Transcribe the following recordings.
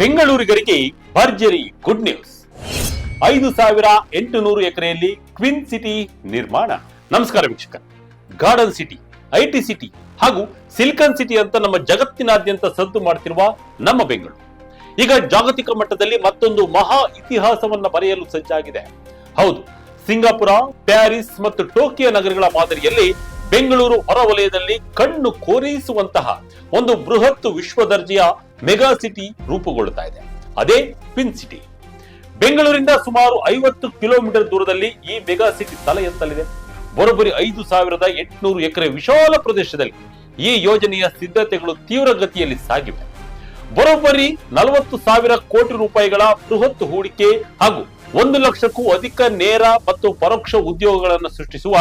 ಬೆಂಗಳೂರಿಗರಿಗೆ ಭರ್ಜರಿ good news. 5,800 ಎಕರೆಯಲ್ಲಿ queen city ನಿರ್ಮಾಣ. ನಮಸ್ಕಾರ ವೀಕ್ಷಕರೇ. ಗಾರ್ಡನ್ ಸಿಟಿ, ಐಟಿ ಸಿಟಿ ಹಾಗೂ ಸಿಲಿಕಾನ್ ಸಿಟಿ ಅಂತ ನಮ್ಮ ಜಗತ್ತಿನಾದ್ಯಂತ ಸದ್ದು ಮಾಡ್ತಿರುವ ನಮ್ಮ ಬೆಂಗಳೂರು ಈಗ ಜಾಗತಿಕ ಮಟ್ಟದಲ್ಲಿ ಮತ್ತೊಂದು ಮಹಾ ಇತಿಹಾಸವನ್ನ ಬರೆಯಲು ಸಜ್ಜಾಗಿದೆ. ಹೌದು, ಸಿಂಗಾಪುರ, ಪ್ಯಾರಿಸ್ ಮತ್ತು ಟೋಕಿಯೋ ನಗರಗಳ ಮಾದರಿಯಲ್ಲಿ ಬೆಂಗಳೂರು ಹೊರವಲಯದಲ್ಲಿ ಕಣ್ಣು ಕೋರೈಸುವಂತಹ ಒಂದು ಬೃಹತ್ ವಿಶ್ವ ದರ್ಜೆಯ ಮೆಗಾ ಸಿಟಿ ರೂಪುಗೊಳ್ಳುತ್ತಾ ಇದೆ. ಅದೇ ಕ್ವೀನ್ ಸಿಟಿ. ಬೆಂಗಳೂರಿಂದ ಸುಮಾರು 50 ಕಿಲೋಮೀಟರ್ ದೂರದಲ್ಲಿ ಈ ಮೆಗಾ ಸಿಟಿ ತಲೆ ಎತ್ತಲಿದೆ. ಬರೋಬ್ಬರಿ 5,800 ಎಕರೆ ವಿಶಾಲ ಪ್ರದೇಶದಲ್ಲಿ ಈ ಯೋಜನೆಯ ಸಿದ್ಧತೆಗಳು ತೀವ್ರಗತಿಯಲ್ಲಿ ಸಾಗಿವೆ. ಬರೋಬ್ಬರಿ 40,000 ಕೋಟಿ ರೂಪಾಯಿಗಳ ಬೃಹತ್ ಹೂಡಿಕೆ ಹಾಗೂ 1 ಲಕ್ಷಕ್ಕೂ ಅಧಿಕ ನೇರ ಮತ್ತು ಪರೋಕ್ಷ ಉದ್ಯೋಗಗಳನ್ನು ಸೃಷ್ಟಿಸುವ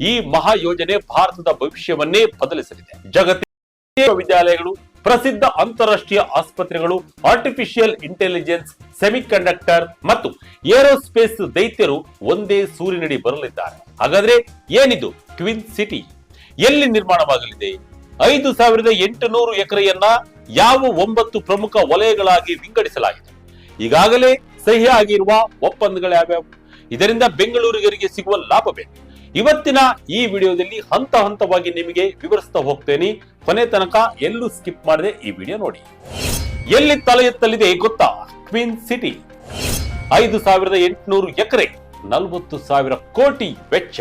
ಈ ಮಹಾ ಯೋಜನೆ ಭಾರತದ ಭವಿಷ್ಯವನ್ನೇ ಬದಲಿಸಲಿದೆ. ಜಗತ್ತಿನ ವಿದ್ಯಾಲಯಗಳು, ಪ್ರಸಿದ್ಧ ಅಂತಾರಾಷ್ಟ್ರೀಯ ಆಸ್ಪತ್ರೆಗಳು, ಆರ್ಟಿಫಿಷಿಯಲ್ ಇಂಟೆಲಿಜೆನ್ಸ್, ಸೆಮಿಕಂಡಕ್ಟರ್ ಮತ್ತು ಏರೋಸ್ಪೇಸ್ ದೈತ್ಯರು ಒಂದೇ ಸೂರಿನಡಿ ಬರಲಿದ್ದಾರೆ. ಹಾಗಾದ್ರೆ ಏನಿದು ಕ್ವೀನ್ ಸಿಟಿ? ಎಲ್ಲಿ ನಿರ್ಮಾಣವಾಗಲಿದೆ? 5,800 ಎಕರೆಯನ್ನ ಯಾವ 9 ಪ್ರಮುಖ ವಲಯಗಳಾಗಿ ವಿಂಗಡಿಸಲಾಗಿದೆ? ಈಗಾಗಲೇ ಸಹಿ ಆಗಿರುವ ಒಪ್ಪಂದಗಳ್ಯಾವ್ಯಾವು? ಇದರಿಂದ ಬೆಂಗಳೂರಿಗರಿಗೆ ಸಿಗುವ ಲಾಭವೇನು? ಇವತ್ತಿನ ಈ ವಿಡಿಯೋದಲ್ಲಿ ಹಂತ ಹಂತವಾಗಿ ನಿಮಗೆ ವಿವರಿಸ್ತಾ ಹೋಗ್ತೇನೆ. ಕೊನೆ ತನಕ ಎಲ್ಲೂ ಸ್ಕಿಪ್ ಮಾಡದೆ ಈ ವಿಡಿಯೋ ನೋಡಿ. ಎಲ್ಲಿ ತಲೆ ಎತ್ತಲಿದೆ ಗೊತ್ತಾ ಕ್ವೀನ್ ಸಿಟಿ? 5,800 ಎಕರೆ, 40,000 ಕೋಟಿ ವೆಚ್ಚ.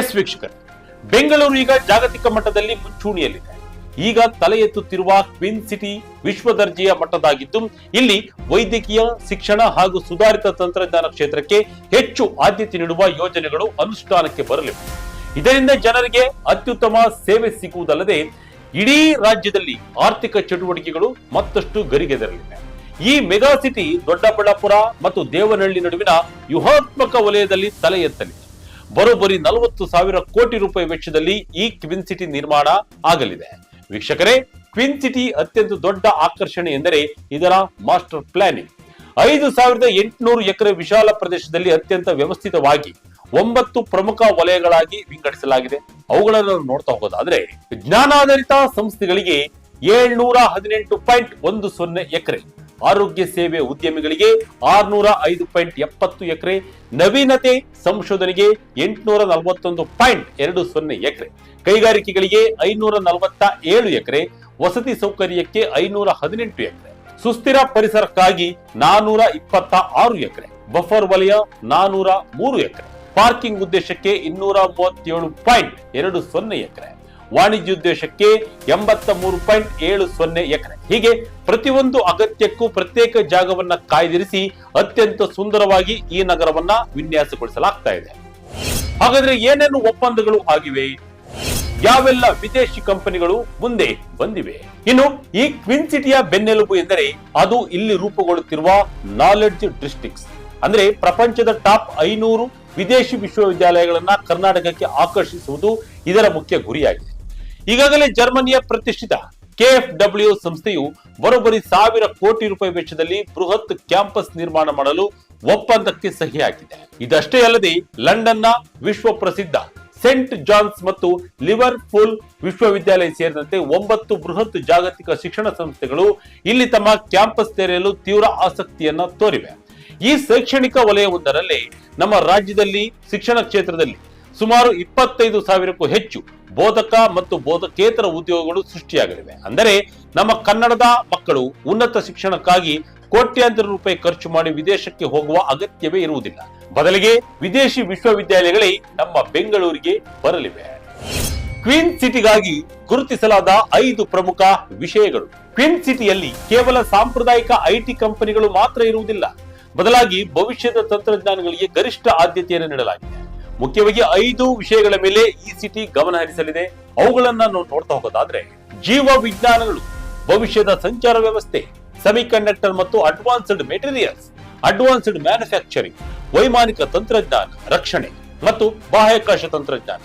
ಎಸ್ ವೀಕ್ಷಕರು, ಬೆಂಗಳೂರು ಈಗ ಜಾಗತಿಕ ಮಟ್ಟದಲ್ಲಿ ಮುಂಚೂಣಿಯಲ್ಲಿದೆ. ಈಗ ತಲೆ ಎತ್ತುತ್ತಿರುವ ಕ್ವೀನ್ ಸಿಟಿ ವಿಶ್ವ ದರ್ಜೆಯ ಮಟ್ಟದಾಗಿದ್ದು, ಇಲ್ಲಿ ವೈದ್ಯಕೀಯ, ಶಿಕ್ಷಣ ಹಾಗೂ ಸುಧಾರಿತ ತಂತ್ರಜ್ಞಾನ ಕ್ಷೇತ್ರಕ್ಕೆ ಹೆಚ್ಚು ಆದ್ಯತೆ ನೀಡುವ ಯೋಜನೆಗಳು ಅನುಷ್ಠಾನಕ್ಕೆ ಬರಲಿವೆ. ಇದರಿಂದ ಜನರಿಗೆ ಅತ್ಯುತ್ತಮ ಸೇವೆ ಸಿಗುವುದಲ್ಲದೆ ಇಡೀ ರಾಜ್ಯದಲ್ಲಿ ಆರ್ಥಿಕ ಚಟುವಟಿಕೆಗಳು ಮತ್ತಷ್ಟು ಗರಿಗೆದರಲಿವೆ. ಈ ಮೆಗಾ ಸಿಟಿ ದೊಡ್ಡಬಳ್ಳಾಪುರ ಮತ್ತು ದೇವನಹಳ್ಳಿ ನಡುವಿನ ವ್ಯೂಹಾತ್ಮಕ ವಲಯದಲ್ಲಿ ತಲೆ ಎತ್ತಲಿದೆ. ಬರೋಬ್ಬರಿ 40,000 ಕೋಟಿ ರೂಪಾಯಿ ವೆಚ್ಚದಲ್ಲಿ ಈ ಕ್ವೀನ್ ಸಿಟಿ ನಿರ್ಮಾಣ ಆಗಲಿದೆ. ವೀಕ್ಷಕರೇ, ಕ್ವೀನ್ ಸಿಟಿ ಅತ್ಯಂತ ದೊಡ್ಡ ಆಕರ್ಷಣೆ ಎಂದರೆ ಇದರ ಮಾಸ್ಟರ್ ಪ್ಲಾನಿಂಗ್. 5,800 ಎಕರೆ ವಿಶಾಲ ಪ್ರದೇಶದಲ್ಲಿ ಅತ್ಯಂತ ವ್ಯವಸ್ಥಿತವಾಗಿ 9 ಪ್ರಮುಖ ವಲಯಗಳಾಗಿ ವಿಂಗಡಿಸಲಾಗಿದೆ. ಅವುಗಳನ್ನು ನೋಡ್ತಾ ಹೋಗೋದಾದ್ರೆ, ಜ್ಞಾನಾಧಾರಿತ ಸಂಸ್ಥೆಗಳಿಗೆ 718.10 ಎಕರೆ, ಆರೋಗ್ಯ ಸೇವೆ ಉದ್ಯಮಿಗಳಿಗೆ 605.70 ಎಕರೆ, ನವೀನತೆ ಸಂಶೋಧನೆಗೆ 841.20 ಎಕರೆ, ಕೈಗಾರಿಕೆಗಳಿಗೆ 547 ಎಕರೆ, ವಸತಿ ಸೌಕರ್ಯಕ್ಕೆ 518 ಎಕರೆ, ಸುಸ್ಥಿರ ಪರಿಸರಕ್ಕಾಗಿ 426 ಎಕರೆ, ಬಫರ್ ವಲಯ 403 ಎಕರೆ, ಪಾರ್ಕಿಂಗ್ ಉದ್ದೇಶಕ್ಕೆ 237.20 ಎಕರೆ, ವಾಣಿಜ್ಯೋದ್ದೇಶಕ್ಕೆ 83.70 ಎಕರೆ. ಹೀಗೆ ಪ್ರತಿಯೊಂದು ಅಗತ್ಯಕ್ಕೂ ಪ್ರತ್ಯೇಕ ಜಾಗವನ್ನ ಕಾಯ್ದಿರಿಸಿ ಅತ್ಯಂತ ಸುಂದರವಾಗಿ ಈ ನಗರವನ್ನ ವಿನ್ಯಾಸಗೊಳಿಸಲಾಗ್ತಾ ಇದೆ. ಹಾಗಾದ್ರೆ ಏನೇನು ಒಪ್ಪಂದಗಳು ಆಗಿವೆ? ಯಾವೆಲ್ಲ ವಿದೇಶಿ ಕಂಪನಿಗಳು ಮುಂದೆ ಬಂದಿವೆ? ಇನ್ನು ಈ ಕ್ವೀನ್ ಸಿಟಿಯ ಬೆನ್ನೆಲುಬು ಎಂದರೆ ಅದು ಇಲ್ಲಿ ರೂಪುಗೊಳ್ಳುತ್ತಿರುವ ನಾಲೆಡ್ಜ್ ಡಿಸ್ಟ್ರಿಕ್ಟ್ಸ್. ಅಂದ್ರೆ ಪ್ರಪಂಚದ ಟಾಪ್ 500 ವಿದೇಶಿ ವಿಶ್ವವಿದ್ಯಾಲಯಗಳನ್ನ ಕರ್ನಾಟಕಕ್ಕೆ ಆಕರ್ಷಿಸುವುದು ಇದರ ಮುಖ್ಯ ಗುರಿಯಾಗಿದೆ. ಈಗಾಗಲೇ ಜರ್ಮನಿಯ ಪ್ರತಿಷ್ಠಿತ KfW ಸಂಸ್ಥೆಯು ಬರೋಬ್ಬರಿ 1,000 ಕೋಟಿ ರೂಪಾಯಿ ವೆಚ್ಚದಲ್ಲಿ ಬೃಹತ್ ಕ್ಯಾಂಪಸ್ ನಿರ್ಮಾಣ ಮಾಡಲು ಒಪ್ಪಂದಕ್ಕೆ ಸಹಿ ಹಾಕಿದೆ. ಇದಷ್ಟೇ ಅಲ್ಲದೆ ಲಂಡನ್ನ ವಿಶ್ವ ಪ್ರಸಿದ್ಧ ಸೆಂಟ್ ಜಾನ್ಸ್ ಮತ್ತು ಲಿವರ್ಪೂಲ್ ವಿಶ್ವವಿದ್ಯಾಲಯ ಸೇರಿದಂತೆ 9 ಬೃಹತ್ ಜಾಗತಿಕ ಶಿಕ್ಷಣ ಸಂಸ್ಥೆಗಳು ಇಲ್ಲಿ ತಮ್ಮ ಕ್ಯಾಂಪಸ್ ತೆರೆಯಲು ತೀವ್ರ ಆಸಕ್ತಿಯನ್ನ ತೋರಿವೆ. ಈ ಶೈಕ್ಷಣಿಕ ವಲಯವೊಂದರಲ್ಲಿ ನಮ್ಮ ರಾಜ್ಯದಲ್ಲಿ ಶಿಕ್ಷಣ ಕ್ಷೇತ್ರದಲ್ಲಿ ಸುಮಾರು 25,000ಕ್ಕೂ ಹೆಚ್ಚು ಬೋಧಕ ಮತ್ತು ಬೋಧಕೇತರ ಉದ್ಯೋಗಗಳು ಸೃಷ್ಟಿಯಾಗಲಿವೆ. ಅಂದರೆ ನಮ್ಮ ಕನ್ನಡದ ಮಕ್ಕಳು ಉನ್ನತ ಶಿಕ್ಷಣಕ್ಕಾಗಿ ಕೋಟ್ಯಾಂತರ ರೂಪಾಯಿ ಖರ್ಚು ಮಾಡಿ ವಿದೇಶಕ್ಕೆ ಹೋಗುವ ಅಗತ್ಯವೇ ಇರುವುದಿಲ್ಲ. ಬದಲಿಗೆ ವಿದೇಶಿ ವಿಶ್ವವಿದ್ಯಾಲಯಗಳೇ ನಮ್ಮ ಬೆಂಗಳೂರಿಗೆ ಬರಲಿವೆ. ಕ್ವೀನ್ ಸಿಟಿಗಾಗಿ ಗುರುತಿಸಲಾದ 5 ಪ್ರಮುಖ ವಿಷಯಗಳು. ಕ್ವೀನ್ ಸಿಟಿಯಲ್ಲಿ ಕೇವಲ ಸಾಂಪ್ರದಾಯಿಕ ಐಟಿ ಕಂಪನಿಗಳು ಮಾತ್ರ ಇರುವುದಿಲ್ಲ. ಬದಲಾಗಿ ಭವಿಷ್ಯದ ತಂತ್ರಜ್ಞಾನಗಳಿಗೆ ಗರಿಷ್ಠ ಆದ್ಯತೆಯನ್ನು ನೀಡಲಾಗಿದೆ. ಮುಖ್ಯವಾಗಿ 5 ವಿಷಯಗಳ ಮೇಲೆ ಈ ಸಿಟಿ ಗಮನ ಹರಿಸಲಿದೆ. ಅವುಗಳನ್ನ ನಾವು ನೋಡ್ತಾ ಹೋಗೋದಾದ್ರೆ, ಜೀವ ವಿಜ್ಞಾನಗಳು, ಭವಿಷ್ಯದ ಸಂಚಾರ ವ್ಯವಸ್ಥೆ, ಸೆಮಿಕಂಡಕ್ಟರ್ ಮತ್ತು ಅಡ್ವಾನ್ಸ್ಡ್ ಮೆಟೀರಿಯಲ್ಸ್, ಅಡ್ವಾನ್ಸ್ಡ್ ಮ್ಯಾನುಫ್ಯಾಕ್ಚರಿಂಗ್, ವೈಮಾನಿಕ ತಂತ್ರಜ್ಞಾನ, ರಕ್ಷಣೆ ಮತ್ತು ಬಾಹ್ಯಾಕಾಶ ತಂತ್ರಜ್ಞಾನ.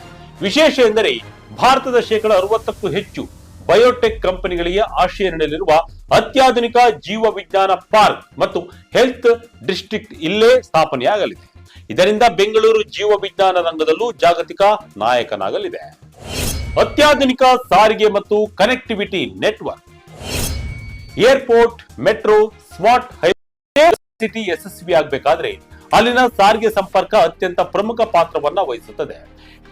ವಿಶೇಷ ಎಂದರೆ ಭಾರತದ 60%ಕ್ಕೂ ಹೆಚ್ಚು ಬಯೋಟೆಕ್ ಕಂಪನಿಗಳಿಗೆ ಆಶ್ರಯ ನೀಡಲಿರುವ ಅತ್ಯಾಧುನಿಕ ಜೀವ ವಿಜ್ಞಾನ ಪಾರ್ಕ್ ಮತ್ತು ಹೆಲ್ತ್ ಡಿಸ್ಟ್ರಿಕ್ಟ್ ಇಲ್ಲೇ ಸ್ಥಾಪನೆಯಾಗಲಿದೆ. ಇದರಿಂದ ಬೆಂಗಳೂರು ಜೀವ ವಿಜ್ಞಾನ ರಂಗದಲ್ಲೂ ಜಾಗತಿಕ ನಾಯಕನಾಗಲಿದೆ. ಅತ್ಯಾಧುನಿಕ ಸಾರಿಗೆ ಮತ್ತು connectivity network. Airport, metro, smart highway city ಯಶಸ್ವಿ ಆಗಬೇಕಾದ್ರೆ ಅಲ್ಲಿನ ಸಾರಿಗೆ ಸಂಪರ್ಕ ಅತ್ಯಂತ ಪ್ರಮುಖ ಪಾತ್ರವನ್ನ ವಹಿಸುತ್ತದೆ.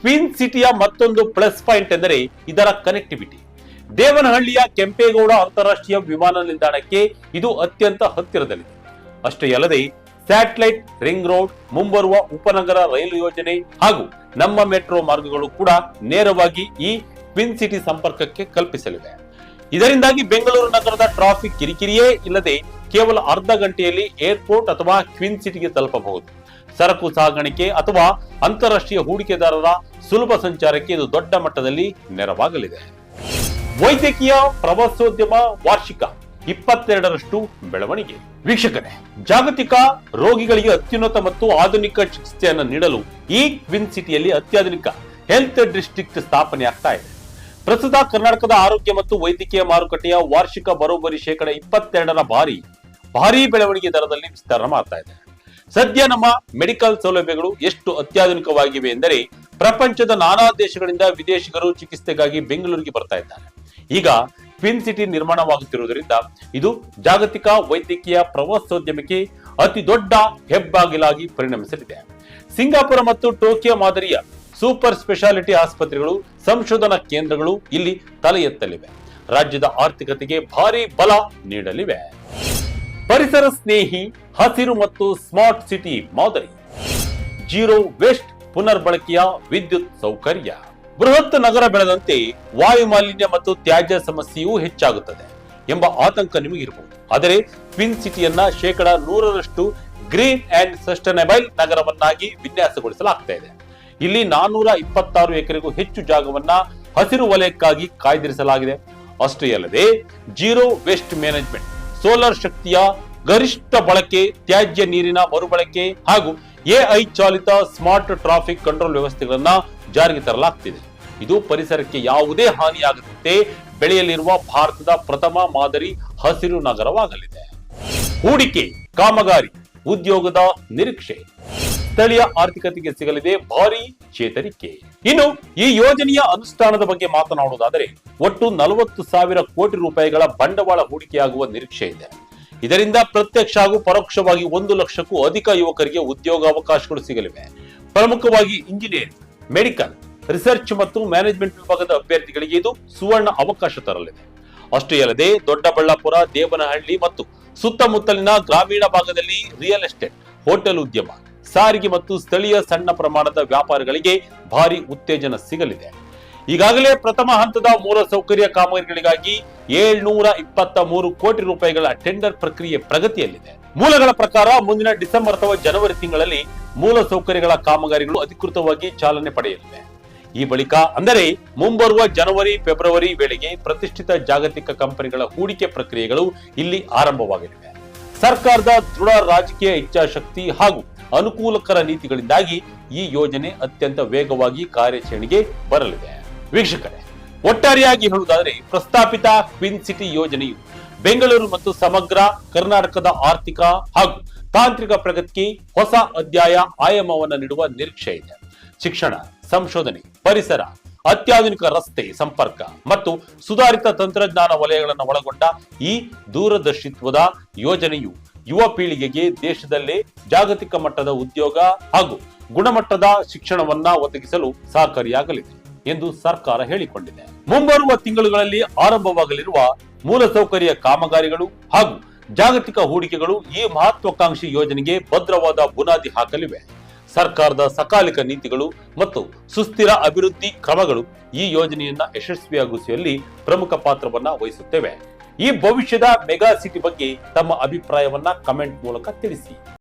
ಟ್ವಿನ್ ಸಿಟಿಯ ಮತ್ತೊಂದು ಪ್ಲಸ್ ಪಾಯಿಂಟ್ ಎಂದರೆ ಇದರ ಕನೆಕ್ಟಿವಿಟಿ. ದೇವನಹಳ್ಳಿಯ ಕೆಂಪೇಗೌಡ ಅಂತಾರಾಷ್ಟ್ರೀಯ ವಿಮಾನ ನಿಲ್ದಾಣಕ್ಕೆ ಇದು ಅತ್ಯಂತ ಹತ್ತಿರದಲ್ಲಿದೆ. ಅಷ್ಟೇ ಅಲ್ಲದೆ ಸ್ಯಾಟಲೈಟ್ ರಿಂಗ್ ರೋಡ್, ಮುಂಬರುವ ಉಪನಗರ ರೈಲು ಯೋಜನೆ ಹಾಗೂ ನಮ್ಮ ಮೆಟ್ರೋ ಮಾರ್ಗಗಳು ಕೂಡ ನೇರವಾಗಿ ಈ ಟ್ವಿನ್ ಸಿಟಿ ಸಂಪರ್ಕಕ್ಕೆ ಕಲ್ಪಿಸಲಿವೆ. ಇದರಿಂದಾಗಿ ಬೆಂಗಳೂರು ನಗರದ ಟ್ರಾಫಿಕ್ ಕಿರಿಕಿರಿಯೇ ಇಲ್ಲದೆ ಕೇವಲ ಅರ್ಧ ಗಂಟೆಯಲ್ಲಿ ಏರ್ಪೋರ್ಟ್ ಅಥವಾ ಟ್ವಿನ್ ಸಿಟಿಗೆ ತಲುಪಬಹುದು. ಸರಕು ಸಾಗಾಣಿಕೆ ಅಥವಾ ಅಂತಾರಾಷ್ಟ್ರೀಯ ಹೂಡಿಕೆದಾರರ ಸುಲಭ ಸಂಚಾರಕ್ಕೆ ಇದು ದೊಡ್ಡ ಮಟ್ಟದಲ್ಲಿ ನೆರವಾಗಲಿದೆ. ವೈದ್ಯಕೀಯ ಪ್ರವಾಸೋದ್ಯಮ ವಾರ್ಷಿಕ 22% ಬೆಳವಣಿಗೆ. ವೀಕ್ಷಕರೇ, ಜಾಗತಿಕ ರೋಗಿಗಳಿಗೆ ಅತ್ಯುನ್ನತ ಮತ್ತು ಆಧುನಿಕ ಚಿಕಿತ್ಸೆಯನ್ನು ನೀಡಲು ಈ ಟ್ವಿನ್ ಸಿಟಿಯಲ್ಲಿ ಅತ್ಯಾಧುನಿಕ ಹೆಲ್ತ್ ಡಿಸ್ಟ್ರಿಕ್ಟ್ ಸ್ಥಾಪನೆ ಆಗ್ತಾ ಇದೆ. ಪ್ರಸ್ತುತ ಕರ್ನಾಟಕದ ಆರೋಗ್ಯ ಮತ್ತು ವೈದ್ಯಕೀಯ ಮಾರುಕಟ್ಟೆಯ ವಾರ್ಷಿಕ ಬರೋಬ್ಬರಿ 22% ಭಾರಿ ಬೆಳವಣಿಗೆ ದರದಲ್ಲಿ ವಿಸ್ತರಣೆ ಮಾಡ್ತಾ ಇದೆ. ಸದ್ಯ ನಮ್ಮ ಮೆಡಿಕಲ್ ಸೌಲಭ್ಯಗಳು ಎಷ್ಟು ಅತ್ಯಾಧುನಿಕವಾಗಿವೆ ಎಂದರೆ ಪ್ರಪಂಚದ ನಾನಾ ದೇಶಗಳಿಂದ ವಿದೇಶಿಗರು ಚಿಕಿತ್ಸೆಗಾಗಿ ಬೆಂಗಳೂರಿಗೆ ಬರ್ತಾ ಇದ್ದಾರೆ. ಈಗ ಟ್ವಿನ್ ಸಿಟಿ ನಿರ್ಮಾಣವಾಗುತ್ತಿರುವುದರಿಂದ ಇದು ಜಾಗತಿಕ ವೈದ್ಯಕೀಯ ಪ್ರವಾಸೋದ್ಯಮಕ್ಕೆ ಅತಿ ದೊಡ್ಡ ಹೆಬ್ಬಾಗಿಲಾಗಿ ಪರಿಣಮಿಸಲಿದೆ. ಸಿಂಗಾಪುರ ಮತ್ತು ಟೋಕಿಯೋ ಮಾದರಿಯ ಸೂಪರ್ ಸ್ಪೆಷಾಲಿಟಿ ಆಸ್ಪತ್ರೆಗಳು, ಸಂಶೋಧನಾ ಕೇಂದ್ರಗಳು ಇಲ್ಲಿ ತಲೆ ಎತ್ತಲಿವೆ. ರಾಜ್ಯದ ಆರ್ಥಿಕತೆಗೆ ಭಾರಿ ಬಲ ನೀಡಲಿವೆ. ಪರಿಸರ ಸ್ನೇಹಿ ಹಸಿರು ಮತ್ತು ಸ್ಮಾರ್ಟ್ ಸಿಟಿ ಮಾದರಿ. ಜೀರೋ ವೇಸ್ಟ್ ಪುನರ್ಬಳಕೆಯ ವಿದ್ಯುತ್ ಸೌಕರ್ಯ. ಬೃಹತ್ ನಗರ ಬೆಳೆದಂತೆ ವಾಯು ಮಾಲಿನ್ಯ ಮತ್ತು ತ್ಯಾಜ್ಯ ಸಮಸ್ಯೆಯೂ ಹೆಚ್ಚಾಗುತ್ತದೆ ಎಂಬ ಆತಂಕ ನಿಮಗಿರಬಹುದು. ಆದರೆ ಟ್ವಿನ್ ಸಿಟಿಯನ್ನ 100% ಗ್ರೀನ್ ಅಂಡ್ ಸಸ್ಟೈನಬಲ್ ನಗರವನ್ನಾಗಿ ವಿನ್ಯಾಸಗೊಳಿಸಲಾಗ್ತಾ ಇದೆ. ಇಲ್ಲಿ 426 ಎಕರೆಗೂ ಹೆಚ್ಚು ಜಾಗವನ್ನ ಹಸಿರು ವಲಯಕ್ಕಾಗಿ ಕಾಯ್ದಿರಿಸಲಾಗಿದೆ. ಅಷ್ಟೇ ಅಲ್ಲದೆ ಜೀರೋ ವೇಸ್ಟ್ ಮ್ಯಾನೇಜ್ಮೆಂಟ್, ಸೋಲಾರ್ ಶಕ್ತಿಯ ಗರಿಷ್ಠ ಬಳಕೆ, ತ್ಯಾಜ್ಯ ನೀರಿನ ಮರುಬಳಕೆ ಹಾಗೂ ಎಐ ಚಾಲಿತ ಸ್ಮಾರ್ಟ್ ಟ್ರಾಫಿಕ್ ಕಂಟ್ರೋಲ್ ವ್ಯವಸ್ಥೆಗಳನ್ನ ಜಾರಿಗೆ ತರಲಾಗ್ತಿದೆ. ಇದು ಪರಿಸರಕ್ಕೆ ಯಾವುದೇ ಹಾನಿಯಾಗದಂತೆ ಬೆಳೆಯಲಿರುವ ಭಾರತದ ಪ್ರಥಮ ಮಾದರಿ ಹಸಿರು ನಗರವಾಗಲಿದೆ. ಹೂಡಿಕೆ, ಕಾಮಗಾರಿ, ಉದ್ಯೋಗದ ನಿರೀಕ್ಷೆ. ಸ್ಥಳೀಯ ಆರ್ಥಿಕತೆಗೆ ಸಿಗಲಿದೆ ಭಾರಿ ಚೇತರಿಕೆ. ಇನ್ನು ಈ ಯೋಜನೆಯ ಅನುಷ್ಠಾನದ ಬಗ್ಗೆ ಮಾತನಾಡುವುದಾದರೆ ಒಟ್ಟು 40,000 ಕೋಟಿ ರೂಪಾಯಿಗಳ ಬಂಡವಾಳ ಹೂಡಿಕೆಯಾಗುವ ನಿರೀಕ್ಷೆ ಇದೆ. ಇದರಿಂದ ಪ್ರತ್ಯಕ್ಷ ಹಾಗೂ ಪರೋಕ್ಷವಾಗಿ 1 ಲಕ್ಷಕ್ಕೂ ಅಧಿಕ ಯುವಕರಿಗೆ ಉದ್ಯೋಗಾವಕಾಶಗಳು ಸಿಗಲಿವೆ. ಪ್ರಮುಖವಾಗಿ ಇಂಜಿನಿಯರಿಂಗ್, ಮೆಡಿಕಲ್, ರಿಸರ್ಚ್ ಮತ್ತು ಮ್ಯಾನೇಜ್ಮೆಂಟ್ ವಿಭಾಗದ ಅಭ್ಯರ್ಥಿಗಳಿಗೆ ಇದು ಸುವರ್ಣ ಅವಕಾಶ ತರಲಿದೆ. ಅಷ್ಟೇ ಅಲ್ಲದೆ ದೊಡ್ಡಬಳ್ಳಾಪುರ, ದೇವನಹಳ್ಳಿ ಮತ್ತು ಸುತ್ತಮುತ್ತಲಿನ ಗ್ರಾಮೀಣ ಭಾಗದಲ್ಲಿ ರಿಯಲ್ ಎಸ್ಟೇಟ್, ಹೋಟೆಲ್ ಉದ್ಯಮ, ಸಾರಿಗೆ ಮತ್ತು ಸ್ಥಳೀಯ ಸಣ್ಣ ಪ್ರಮಾಣದ ವ್ಯಾಪಾರಗಳಿಗೆ ಭಾರಿ ಉತ್ತೇಜನ ಸಿಗಲಿದೆ. ಈಗಾಗಲೇ ಪ್ರಥಮ ಹಂತದ ಮೂಲಸೌಕರ್ಯ ಕಾಮಗಾರಿಗಳಿಗಾಗಿ 723 ಕೋಟಿ ರೂಪಾಯಿಗಳ ಟೆಂಡರ್ ಪ್ರಕ್ರಿಯೆ ಪ್ರಗತಿಯಲ್ಲಿದೆ. ಮೂಲಗಳ ಪ್ರಕಾರ ಮುಂದಿನ ಡಿಸೆಂಬರ್ ಅಥವಾ ಜನವರಿ ತಿಂಗಳಲ್ಲಿ ಮೂಲಸೌಕರ್ಯಗಳ ಕಾಮಗಾರಿಗಳು ಅಧಿಕೃತವಾಗಿ ಚಾಲನೆ ಪಡೆಯಲಿವೆ. ಈ ಬಳಿಕ ಅಂದರೆ ಮುಂಬರುವ ಜನವರಿ ಫೆಬ್ರವರಿ ವೇಳೆಗೆ ಪ್ರತಿಷ್ಠಿತ ಜಾಗತಿಕ ಕಂಪನಿಗಳ ಹೂಡಿಕೆ ಪ್ರಕ್ರಿಯೆಗಳು ಇಲ್ಲಿ ಆರಂಭವಾಗಲಿವೆ. ಸರ್ಕಾರದ ದೃಢ ರಾಜಕೀಯ ಇಚ್ಛಾಶಕ್ತಿ ಹಾಗೂ ಅನುಕೂಲಕರ ನೀತಿಗಳಿಂದಾಗಿ ಈ ಯೋಜನೆ ಅತ್ಯಂತ ವೇಗವಾಗಿ ಕಾರ್ಯಾಚರಣೆಗೆ ಬರಲಿದೆ. ವೀಕ್ಷಕರೇ, ಒಟ್ಟಾರೆಯಾಗಿ ಹೇಳುವುದಾದರೆ ಪ್ರಸ್ತಾಪಿತ ಟ್ವಿನ್ ಸಿಟಿ ಯೋಜನೆಯು ಬೆಂಗಳೂರು ಮತ್ತು ಸಮಗ್ರ ಕರ್ನಾಟಕದ ಆರ್ಥಿಕ ಹಾಗೂ ತಾಂತ್ರಿಕ ಪ್ರಗತಿಗೆ ಹೊಸ ಅಧ್ಯಾಯ ಆಯಾಮವನ್ನು ನೀಡುವ ನಿರೀಕ್ಷೆ ಇದೆ. ಶಿಕ್ಷಣ, ಸಂಶೋಧನೆ, ಪರಿಸರ, ಅತ್ಯಾಧುನಿಕ ರಸ್ತೆ ಸಂಪರ್ಕ ಮತ್ತು ಸುಧಾರಿತ ತಂತ್ರಜ್ಞಾನ ವಲಯಗಳನ್ನು ಒಳಗೊಂಡ ಈ ದೂರದರ್ಶಿತ್ವದ ಯೋಜನೆಯು ಯುವ ಪೀಳಿಗೆಗೆ ದೇಶದಲ್ಲೇ ಜಾಗತಿಕ ಮಟ್ಟದ ಉದ್ಯೋಗ ಹಾಗೂ ಗುಣಮಟ್ಟದ ಶಿಕ್ಷಣವನ್ನ ಒದಗಿಸಲು ಸಹಕಾರಿಯಾಗಲಿದೆ ಎಂದು ಸರ್ಕಾರ ಹೇಳಿಕೊಂಡಿದೆ. ಮುಂಬರುವ ತಿಂಗಳುಗಳಲ್ಲಿ ಆರಂಭವಾಗಲಿರುವ ಮೂಲಸೌಕರ್ಯ ಕಾಮಗಾರಿಗಳು ಹಾಗೂ ಜಾಗತಿಕ ಹೂಡಿಕೆಗಳು ಈ ಮಹತ್ವಾಕಾಂಕ್ಷಿ ಯೋಜನೆಗೆ ಭದ್ರವಾದ ಬುನಾದಿ ಹಾಕಲಿವೆ. ಸರ್ಕಾರದ ಸಕಾಲಿಕ ನೀತಿಗಳು ಮತ್ತು ಸುಸ್ಥಿರ ಅಭಿವೃದ್ಧಿ ಕ್ರಮಗಳು ಈ ಯೋಜನೆಯನ್ನ ಯಶಸ್ವಿಯಾಗಿಸುವಲ್ಲಿ ಪ್ರಮುಖ ಪಾತ್ರವನ್ನ ವಹಿಸುತ್ತವೆ. ಈ ಭವಿಷ್ಯದ ಮೆಗಾ ಸಿಟಿ ಬಗ್ಗೆ ತಮ್ಮ ಅಭಿಪ್ರಾಯವನ್ನ ಕಮೆಂಟ್ ಮೂಲಕ ತಿಳಿಸಿ.